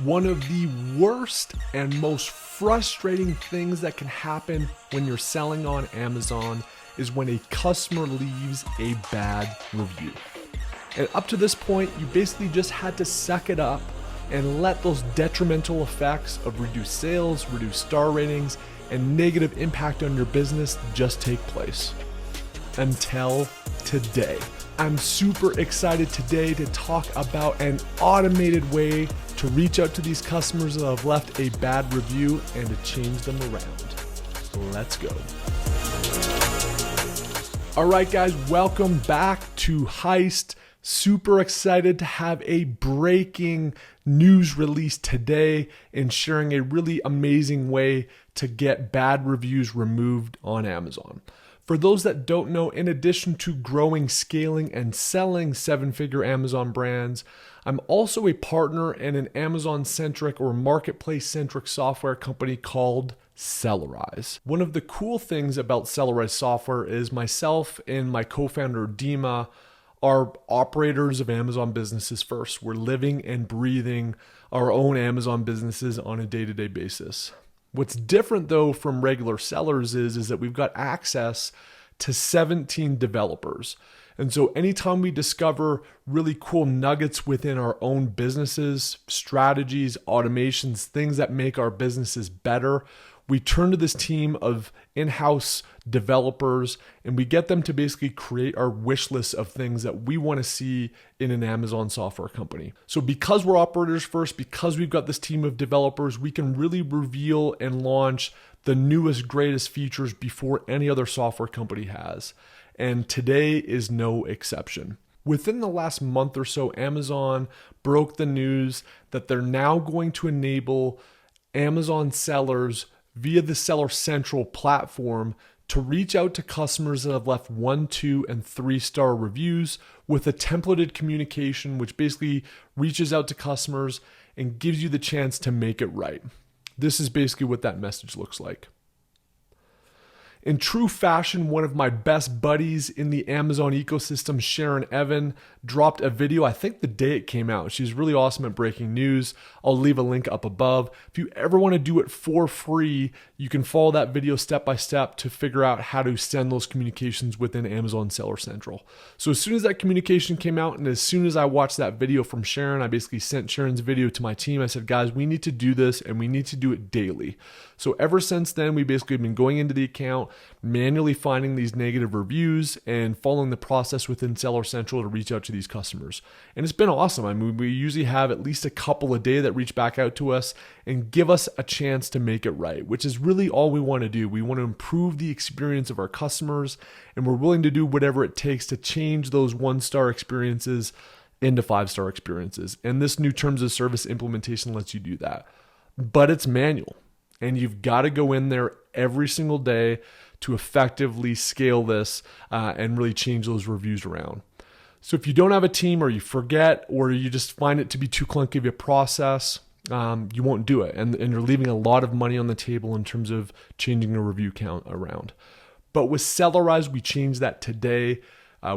One of the worst and most frustrating things that can happen when you're selling on Amazon is when a customer leaves a bad review. And up to this point, you basically just had to suck it up and let those detrimental effects of reduced sales, reduced star ratings, and negative impact on your business just take place. Until today. I'm super excited today to talk about an automated way to reach out to these customers that have left a bad review and to change them around. Let's go. All right, guys, welcome back to Heist. Super excited to have a breaking news release today and sharing a really amazing way to get bad reviews removed on Amazon. For those that don't know, in addition to growing, scaling, and selling seven-figure Amazon brands, I'm also a partner in an Amazon-centric or marketplace-centric software company called Sellerise. One of the cool things about Sellerise software is myself and my co-founder Dima are operators of Amazon businesses first. We're living and breathing our own Amazon businesses on a day-to-day basis. What's different though from regular sellers is that we've got access to 17 developers. And so anytime we discover really cool nuggets within our own businesses, strategies, automations, things that make our businesses better, we turn to this team of in-house developers and we get them to basically create our wish list of things that we want to see in an Amazon software company. So because we're operators first, because we've got this team of developers, we can really reveal and launch the newest, greatest features before any other software company has. And today is no exception. Within the last month or so, Amazon broke the news that they're now going to enable Amazon sellers via the Seller Central platform to reach out to customers that have left 1, 2, and 3-star reviews with a templated communication, which basically reaches out to customers and gives you the chance to make it right. This is basically what that message looks like. In true fashion, one of my best buddies in the Amazon ecosystem, Sharon Evan, dropped a video, I think the day it came out. She's really awesome at breaking news. I'll leave a link up above. If you ever want to do it for free, you can follow that video step by step to figure out how to send those communications within Amazon Seller Central. So as soon as that communication came out and as soon as I watched that video from Sharon, I basically sent Sharon's video to my team. I said, guys, we need to do this and we need to do it daily. So ever since then, we basically have been going into the account, manually finding these negative reviews and following the process within Seller Central to reach out to these customers. And it's been awesome. I mean, we usually have at least a couple a day that reach back out to us and give us a chance to make it right, which is really all we want to do. We want to improve the experience of our customers, and we're willing to do whatever it takes to change those 1-star experiences into 5-star experiences. And this new terms of service implementation lets you do that. But it's manual, and you've got to go in there every single day to effectively scale this and really change those reviews around. So if you don't have a team or you forget or you just find it to be too clunky of a process, you won't do it. And you're leaving a lot of money on the table in terms of changing the review count around. But with Sellerise, we changed that today.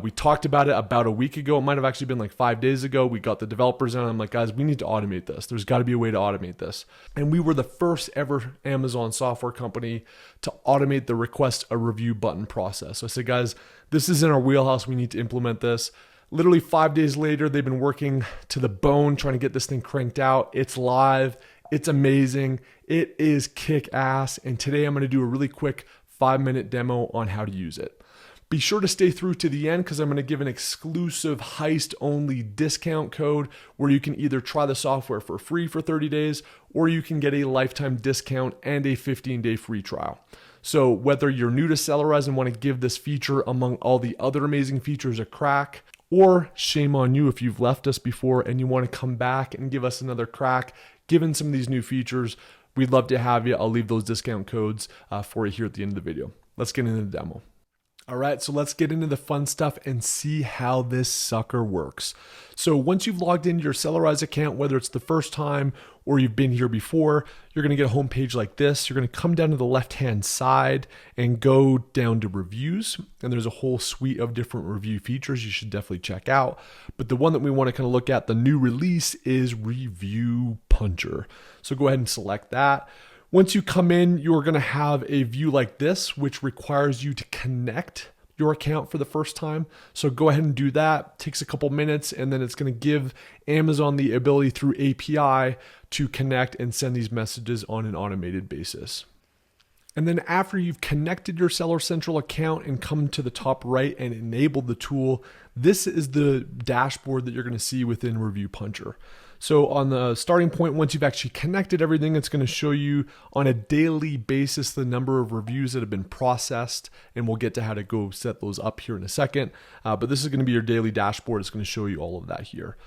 We talked about it about a week ago. It might have actually been like 5 days ago. We got the developers in. I'm like, guys, we need to automate this. There's got to be a way to automate this. And we were the first ever Amazon software company to automate the request a review button process. So I said, guys, this is in our wheelhouse. We need to implement this. Literally 5 days later, they've been working to the bone trying to get this thing cranked out. It's live. It's amazing. It is kick ass. And today I'm going to do a really quick 5-minute demo on how to use it. Be sure to stay through to the end because I'm going to give an exclusive Heist-only discount code where you can either try the software for free for 30 days or you can get a lifetime discount and a 15-day free trial. So whether you're new to Sellerise and want to give this feature among all the other amazing features a crack, or shame on you if you've left us before and you want to come back and give us another crack, given some of these new features, we'd love to have you. I'll leave those discount codes for you here at the end of the video. Let's get into the demo. All right, so let's get into the fun stuff and see how this sucker works. So once you've logged into your Sellerise account, whether it's the first time or you've been here before, you're gonna get a home page like this. You're gonna come down to the left-hand side and go down to reviews. And there's a whole suite of different review features you should definitely check out. But the one that we wanna kind of look at, the new release, is Review Puncher. So go ahead and select that. Once you come in, you're going to have a view like this, which requires you to connect your account for the first time. So go ahead and do that. It takes a couple minutes, and then it's going to give Amazon the ability through API to connect and send these messages on an automated basis. And then after you've connected your Seller Central account and come to the top right and enabled the tool, this is the dashboard that you're going to see within Review Puncher. So on the starting point, once you've actually connected everything, it's going to show you on a daily basis the number of reviews that have been processed, and we'll get to how to go set those up here in a second. But this is going to be your daily dashboard. It's going to show you all of that here.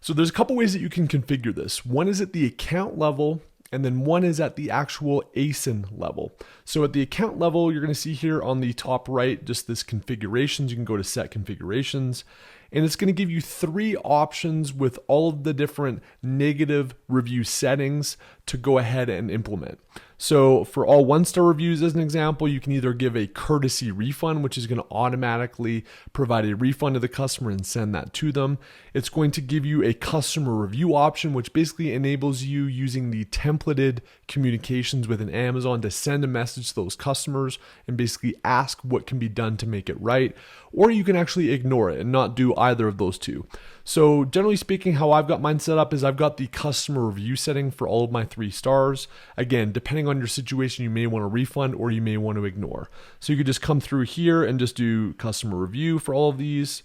So there's a couple ways that you can configure this. One is at the account level, and then one is at the actual ASIN level. So at the account level, you're going to see here on the top right, just this configurations. You can go to set configurations, and it's going to give you 3 options with all of the different negative review settings to go ahead and implement. So for all 1-star reviews, as an example, you can either give a courtesy refund, which is going to automatically provide a refund to the customer and send that to them. It's going to give you a customer review option, which basically enables you using the templated communications within Amazon to send a message to those customers and basically ask what can be done to make it right. Or you can actually ignore it and not do either of those two. So generally speaking, how I've got mine set up is I've got the customer review setting for all of my 3 stars. Again, depending on your situation, you may want to refund or you may want to ignore. So you could just come through here and just do customer review for all of these.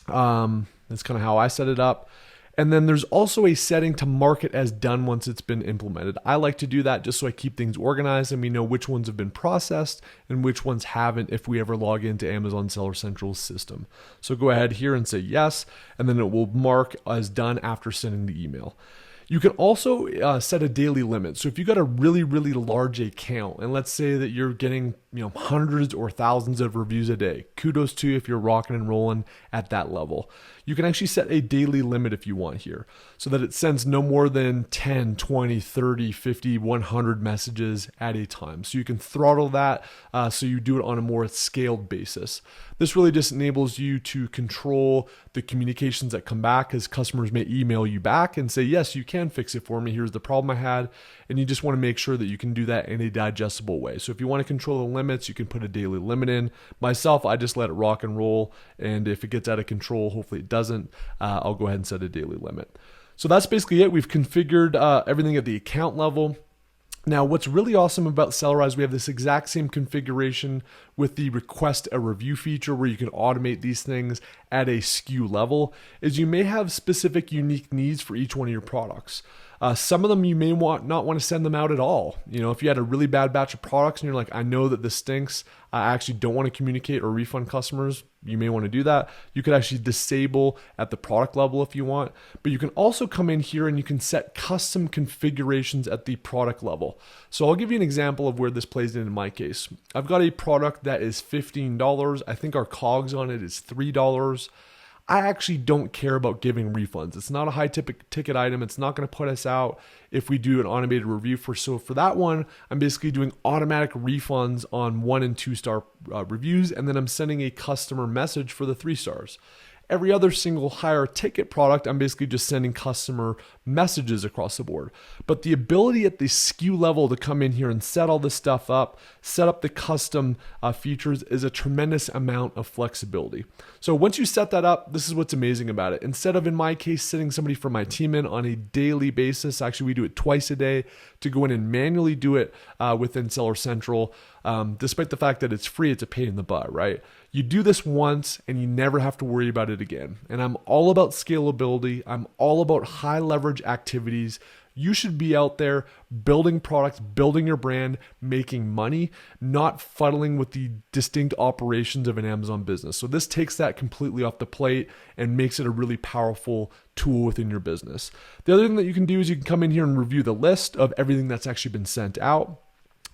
That's kind of how I set it up. And then there's also a setting to mark it as done once it's been implemented. I like to do that just so I keep things organized and we know which ones have been processed and which ones haven't if we ever log into Amazon Seller Central's system. So go ahead here and say yes, and then it will mark as done after sending the email. You can also set a daily limit. So if you got a really, really large account, and let's say that you're getting hundreds or thousands of reviews a day, kudos to you if you're rocking and rolling at that level. You can actually set a daily limit if you want here so that it sends no more than 10, 20, 30, 50, 100 messages at a time. So you can throttle that so you do it on a more scaled basis. This really just enables you to control the communications that come back, as customers may email you back and say, yes, you can fix it for me. Here's the problem I had. And you just want to make sure that you can do that in a digestible way. So if you want to control the limits, you can put a daily limit in. Myself, I just let it rock and roll. And if it gets out of control, hopefully it doesn't, I'll go ahead and set a daily limit. So that's basically it. We've configured everything at the account level. Now, what's really awesome about Sellerise, we have this exact same configuration with the request a review feature where you can automate these things at a SKU level, is you may have specific unique needs for each one of your products. Some of them you may not want to send them out at all. If you had a really bad batch of products and you're like, I know that this stinks, I actually don't want to communicate or refund customers, you may want to do that. You could actually disable at the product level if you want, but you can also come in here and you can set custom configurations at the product level. So I'll give you an example of where this plays in my case. I've got a product that is $15. I think our COGS on it is $3. I actually don't care about giving refunds. It's not a high ticket item. It's not going to put us out if we do an automated review. So for that one, I'm basically doing automatic refunds on 1 and 2 star reviews, and then I'm sending a customer message for the 3 stars. Every other single higher ticket product, I'm basically just sending customer messages across the board. But the ability at the SKU level to come in here and set all this stuff up, set up the custom features, is a tremendous amount of flexibility. So once you set that up, this is what's amazing about it. Instead of, in my case, sending somebody from my team in on a daily basis, actually we do it twice a day, to go in and manually do it within Seller Central. Despite the fact that it's free, it's a pain in the butt, right? You do this once and you never have to worry about it again. And I'm all about scalability. I'm all about high leverage activities. You should be out there building products, building your brand, making money, not fuddling with the distinct operations of an Amazon business. So this takes that completely off the plate and makes it a really powerful tool within your business. The other thing that you can do is you can come in here and review the list of everything that's actually been sent out.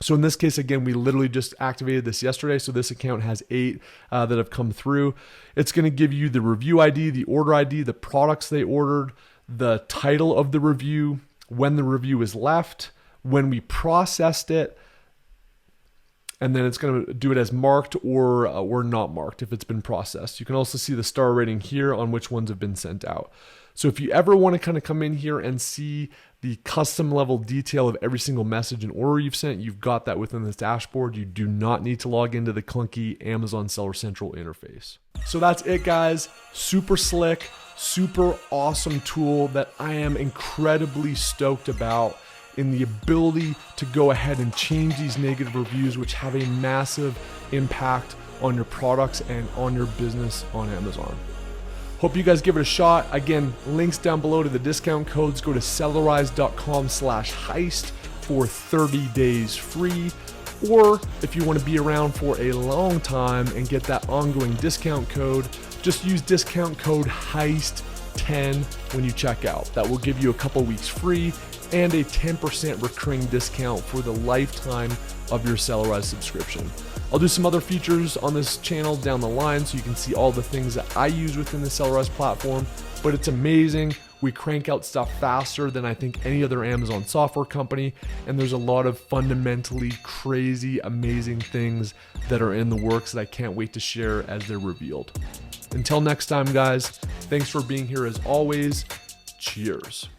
So in this case, again, we literally just activated this yesterday. So this account has 8 that have come through. It's going to give you the review ID, the order ID, the products they ordered, the title of the review, when the review is left, when we processed it, and then it's going to do it as marked or not marked if it's been processed. You can also see the star rating here on which ones have been sent out. So if you ever want to kind of come in here and see the custom level detail of every single message and order you've sent, you've got that within this dashboard. You do not need to log into the clunky Amazon Seller Central interface. So that's it, guys. Super slick, super awesome tool that I am incredibly stoked about, in the ability to go ahead and change these negative reviews, which have a massive impact on your products and on your business on Amazon. Hope you guys give it a shot. Again, links down below to the discount codes. Go to sellerise.com/heist for 30 days free. Or if you want to be around for a long time and get that ongoing discount code, just use discount code HEIST10 when you check out. That will give you a couple weeks free and a 10% recurring discount for the lifetime of your Sellerise subscription. I'll do some other features on this channel down the line so you can see all the things that I use within the Sellerise platform, but it's amazing. We crank out stuff faster than I think any other Amazon software company, and there's a lot of fundamentally crazy, amazing things that are in the works that I can't wait to share as they're revealed. Until next time, guys, thanks for being here as always. Cheers.